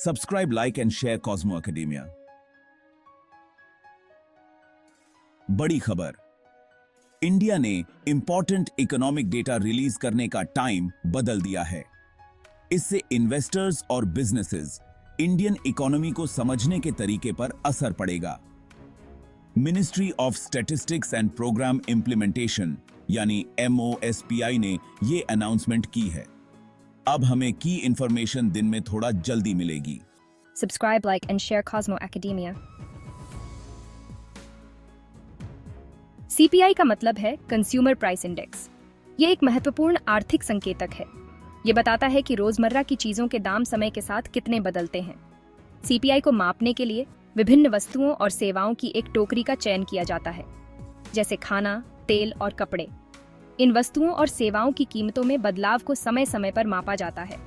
Subscribe, like and share Cosmo academia. बड़ी खबर, India ने इंपॉर्टेंट इकोनॉमिक डेटा रिलीज करने का टाइम बदल दिया है। इससे इन्वेस्टर्स और बिजनेसेस इंडियन इकोनॉमी को समझने के तरीके पर असर पड़ेगा। Ministry of statistics and programme implementation यानी MOSPI ने ये अनाउंसमेंट की है। अब हमें की इंफॉर्मेशन दिन में थोड़ा जल्दी मिलेगी। Subscribe, like, and share Cosmo Academia. CPI का मतलब है कंज्यूमर प्राइस इंडेक्स। ये एक महत्वपूर्ण आर्थिक संकेतक है। ये बताता है कि रोजमर्रा की चीजों के दाम समय के साथ कितने बदलते हैं। CPI को मापने के लिए विभिन्न वस्तुओं और सेवाओं की एक टोकरी का चयन किया जाता है, जैसे खाना, तेल और कपड़े। इन वस्तुओं और सेवाओं की कीमतों में बदलाव को समय समय पर मापा जाता है।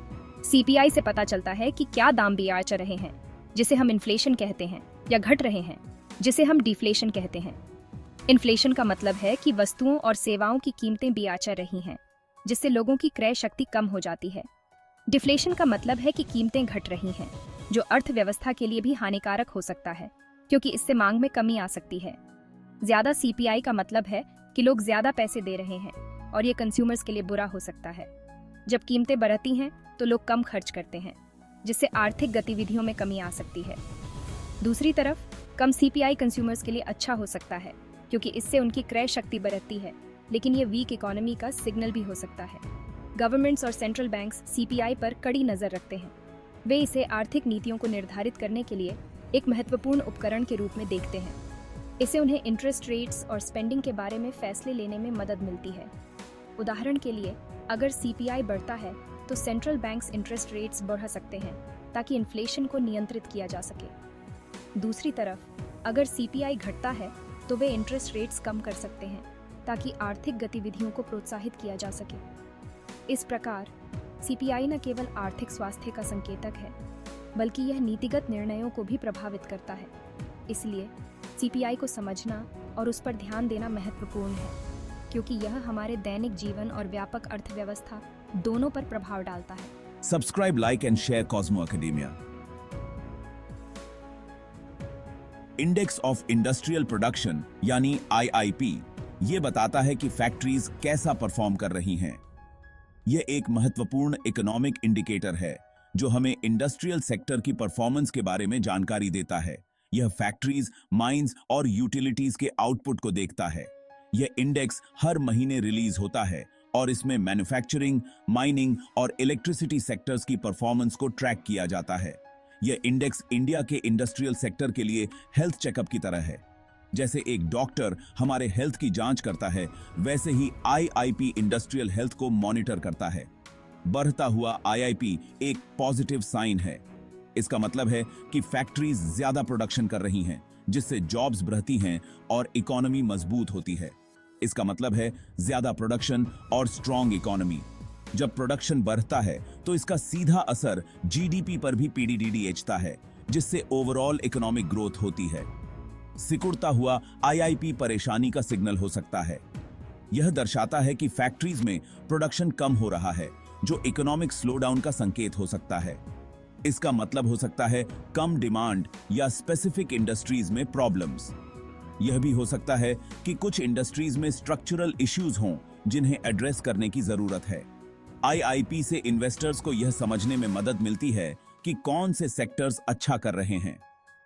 CPI से पता चलता है कि क्या दाम बियाच रहे हैं, जिसे हम इन्फ्लेशन कहते हैं, या घट रहे हैं, जिसे हम डिफ्लेशन कहते हैं। इन्फ्लेशन का मतलब है कि वस्तुओं और सेवाओं की कीमतें बियाच रही हैं, जिससे लोगों की क्रय शक्ति कम हो जाती है। डिफ्लेशन का मतलब है कि कीमतें घट रही हैं, जो अर्थव्यवस्था के लिए भी हानिकारक हो सकता है, क्योंकि इससे मांग में कमी आ सकती है। ज्यादा CPI का मतलब है कि लोग ज्यादा पैसे दे रहे हैं, और ये कंज्यूमर्स के लिए बुरा हो सकता है। जब कीमतें बढ़ती हैं तो लोग कम खर्च करते हैं, जिससे आर्थिक गतिविधियों में कमी आ सकती है। दूसरी तरफ कम CPI कंज्यूमर्स के लिए अच्छा हो सकता है, क्योंकि इससे उनकी क्रय शक्ति बढ़ती है, लेकिन ये वीक इकोनॉमी का सिग्नल भी हो सकता है। गवर्नमेंट्स और सेंट्रल बैंक्स CPI पर कड़ी नजर रखते हैं। वे इसे आर्थिक नीतियों को निर्धारित करने के लिए एक महत्वपूर्ण उपकरण के रूप में देखते हैं। इससे उन्हें इंटरेस्ट रेट्स और स्पेंडिंग के बारे में फैसले लेने में मदद मिलती है। उदाहरण के लिए, अगर CPI बढ़ता है तो सेंट्रल बैंक्स इंटरेस्ट रेट्स बढ़ा सकते हैं, ताकि इन्फ्लेशन को नियंत्रित किया जा सके। दूसरी तरफ, अगर CPI घटता है तो वे इंटरेस्ट रेट्स कम कर सकते हैं, ताकि आर्थिक गतिविधियों को प्रोत्साहित किया जा सके। इस प्रकार CPI न केवल आर्थिक स्वास्थ्य का संकेतक है, बल्कि यह नीतिगत निर्णयों को भी प्रभावित करता है। इसलिए CPI को समझना और उस पर ध्यान देना महत्वपूर्ण है, क्योंकि यह हमारे दैनिक जीवन और व्यापक अर्थव्यवस्था दोनों पर प्रभाव डालता है। Subscribe, like and share Cosmo academia. Index of industrial production यानी IIP ये बताता है कि फैक्ट्रीज कैसा परफॉर्म कर रही हैं। यह एक महत्वपूर्ण इकोनॉमिक इंडिकेटर है जो हमें इंडस्ट्रियल सेक्टर की परफॉर्मेंस के बारे में जानकारी देता है। यह फैक्ट्रीज, माइंस और यूटिलिटीज के आउटपुट को देखता है। यह इंडेक्स हर महीने रिलीज होता है और इसमें मैन्युफैक्चरिंग, माइनिंग और इलेक्ट्रिसिटी सेक्टर्स की परफॉर्मेंस को ट्रैक किया जाता है। यह इंडेक्स इंडिया के इंडस्ट्रियल सेक्टर के लिए हेल्थ चेकअप की तरह है। जैसे एक डॉक्टर हमारे हेल्थ की जांच करता है, वैसे ही IIP इंडस्ट्रियल हेल्थ को मॉनिटर करता है। बढ़ता हुआ IIP एक पॉजिटिव साइन है। इसका मतलब है कि फैक्ट्रीज ज्यादा प्रोडक्शन कर रही हैं, जिससे जॉब्स बढ़ती हैं और इकोनॉमी मजबूत होती है। इसका मतलब है ज्यादा प्रोडक्शन और स्ट्रॉन्ग इकोनॉमी। जब प्रोडक्शन बढ़ता है तो इसका सीधा असर GDP पर भी PDDDHता है, जिससे ओवरऑल इकोनॉमिक ग्रोथ होती है। सिकुड़ता हुआ IIP परेशानी का सिग्नल हो सकता है। यह दर्शाता है कि फैक्ट्रीज में प्रोडक्शन कम हो रहा है, जो इकोनॉमिक स्लोडाउन का संकेत हो सकता है। इसका मतलब हो सकता है कम डिमांड या स्पेसिफिक इंडस्ट्रीज में प्रॉब्लम्स। यह भी हो सकता है कि कुछ इंडस्ट्रीज में स्ट्रक्चरल इश्यूज हों जिन्हें एड्रेस करने की जरूरत है। IIP से इन्वेस्टर्स को यह समझने में मदद मिलती है कि कौन से सेक्टर्स अच्छा कर रहे हैं।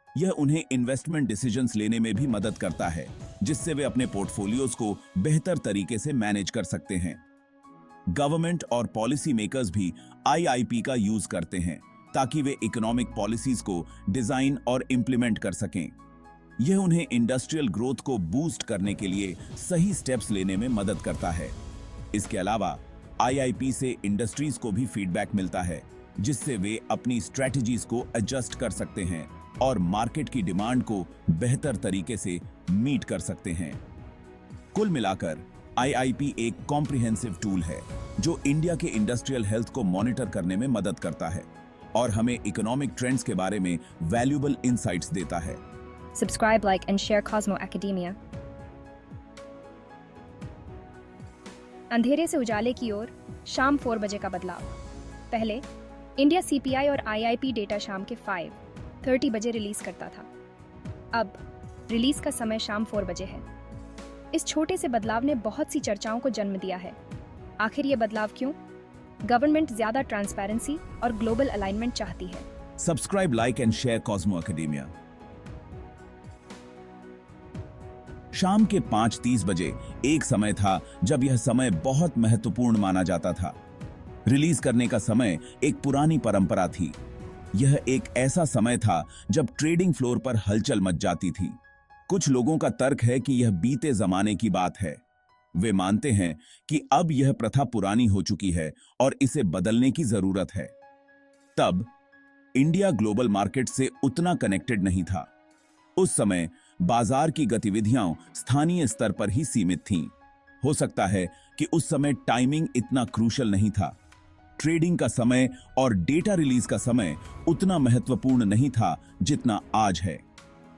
यह उन्हें इन्वेस्टमेंट डिसीजंस लेने में भी मदद करता है, जिससे वे अपने पोर्टफोलियोज को बेहतर तरीके से मैनेज कर सकते हैं। गवर्नमेंट और पॉलिसी मेकर्स भी IIP का यूज करते हैं, ताकि वे इकोनॉमिक पॉलिसीज को डिजाइन और इंप्लीमेंट कर सकें। यह उन्हें इंडस्ट्रियल ग्रोथ को बूस्ट करने के लिए सही स्टेप्स लेने में मदद करता है। इसके अलावा IIP से इंडस्ट्रीज को भी फीडबैक मिलता है, जिससे वे अपनी स्ट्रेटजीज को एडजस्ट कर सकते हैं और मार्केट की डिमांड को बेहतर तरीके से मीट कर सकते हैं। कुल मिलाकर IIP एक कॉम्प्रिहेंसिव टूल है जो इंडिया के इंडस्ट्रियल हेल्थ को मॉनिटर करने में मदद करता है और हमें इकोनॉमिक ट्रेंड्स के बारे में वैल्यूएबल इंसाइट्स देता है। Subscribe, like, and share Cosmo Academia. अंधेरे से उजाले की ओर शाम 4 बजे का बदलाव। पहले इंडिया सीपीआई और आईआईपी डेटा शाम के 5:30 बजे रिलीज करता था। अब रिलीज का समय शाम 4 बजे है। इस छोटे से बदलाव ने बहुत सी चर्चाओं को जन्म दिया है। आखिर ये बदलाव क्यों? गवर्नमेंट ज्यादा ट्रांसपेरेंसी और ग्लोबल अलाइनमेंट चाहती है। Subscribe, like and share Cosmo academia. शाम के 5:30 बजे एक समय था जब यह समय बहुत महत्वपूर्ण माना जाता था। रिलीज करने का समय एक पुरानी परंपरा थी। यह एक ऐसा समय था जब ट्रेडिंग फ्लोर पर हलचल मच जाती थी। कुछ लोगों का तर्क है कि यह बीते जमाने की बात है। वे मानते हैं कि अब यह प्रथा पुरानी हो चुकी है और इसे बदलने की जरूरत है। तब इंडिया ग्लोबल मार्केट से उतना कनेक्टेड नहीं था। उस समय बाजार की गतिविधियां स्थानीय स्तर पर ही सीमित थीं। हो सकता है कि उस समय टाइमिंग इतना क्रूशल नहीं था। ट्रेडिंग का समय और डेटा रिलीज का समय उतना महत्वपूर्ण नहीं था जितना आज है।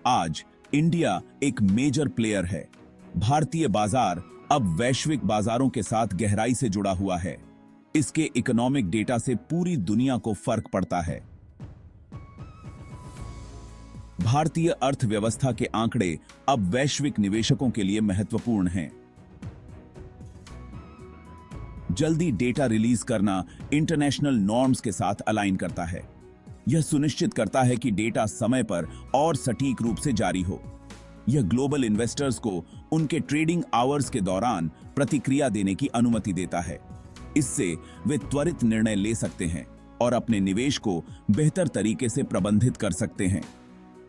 आज इंडिया एक मेजर प्लेयर है। भारतीय बाजार अब वैश्विक बाजारों के साथ गहराई से जुड़ा हुआ है। इसके इकोनॉमिक डेटा से पूरी दुनिया को फर्क पड़ता है। भारतीय अर्थव्यवस्था के आंकड़े अब वैश्विक निवेशकों के लिए महत्वपूर्ण हैं। जल्दी डेटा रिलीज करना इंटरनेशनल नॉर्म्स के साथ अलाइन करता है। यह सुनिश्चित करता है कि डेटा समय पर और सटीक रूप से जारी हो। यह ग्लोबल इन्वेस्टर्स को उनके ट्रेडिंग आवर्स के दौरान प्रतिक्रिया देने की अनुमति देता है। इससे वे त्वरित निर्णय ले सकते हैं और अपने निवेश को बेहतर तरीके से प्रबंधित कर सकते हैं।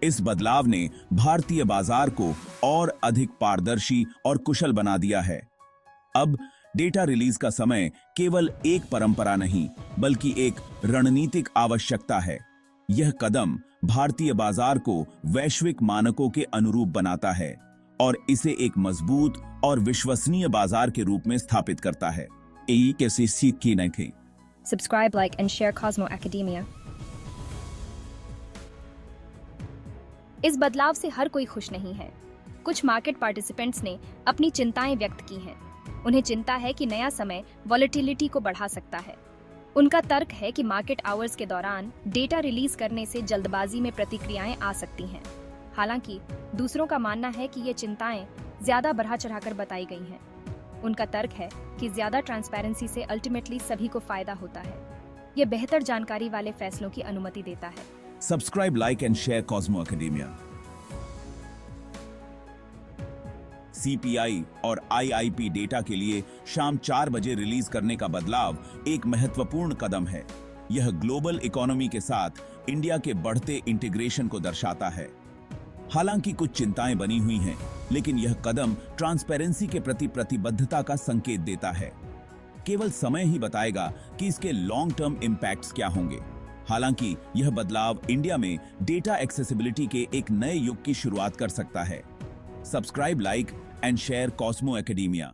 इस बदलाव ने भारतीय बाजार को और अधिक पारदर्शी और कुशल बना दिया है। अब डेटा रिलीज का समय केवल एक परंपरा नहीं, बल्कि एक रणनीतिक आवश्यकता है। यह कदम भारतीय बाजार को वैश्विक मानकों के अनुरूप बनाता है और इसे एक मजबूत और विश्वसनीय बाजार के रूप में स्थापित करता है। यही कैसे सीख की नहीं थी। Subscribe, like and share Cosmo Academia। इस बदलाव से हर कोई खुश नहीं है। कुछ मार्केट पार्टिसिपेंट्स ने अपनी चिंताएं व्यक्त की हैं। उन्हें चिंता है कि नया समय वॉलेटिलिटी को बढ़ा सकता है। उनका तर्क है कि मार्केट आवर्स के दौरान डेटा रिलीज करने से जल्दबाजी में प्रतिक्रियाएं आ सकती हैं। हालांकि दूसरों का मानना है कि ये चिंताएं ज्यादा बढ़ा चढ़ाकर बताई गई हैं। उनका तर्क है कि ज्यादा ट्रांसपेरेंसी से अल्टीमेटली सभी को फायदा होता है। ये बेहतर जानकारी वाले फैसलों की अनुमति देता है। Subscribe, like and share Cosmo academia. CPI और आईआईपी डेटा के लिए शाम 4 बजे रिलीज करने का बदलाव एक महत्वपूर्ण कदम है। यह ग्लोबल इकोनॉमी के साथ इंडिया के बढ़ते इंटीग्रेशन को दर्शाता है। हालांकि कुछ चिंताएं बनी हुई हैं, लेकिन यह कदम ट्रांसपेरेंसी के प्रति प्रतिबद्धता का संकेत देता है। केवल समय ही बताएगा कि इसके लॉन्ग टर्म इंपैक्ट्स क्या होंगे। हालांकि यह बदलाव इंडिया में डेटा एक्सेसिबिलिटी के एक नए युग की शुरुआत कर सकता है। Subscribe, like and share Cosmo academia.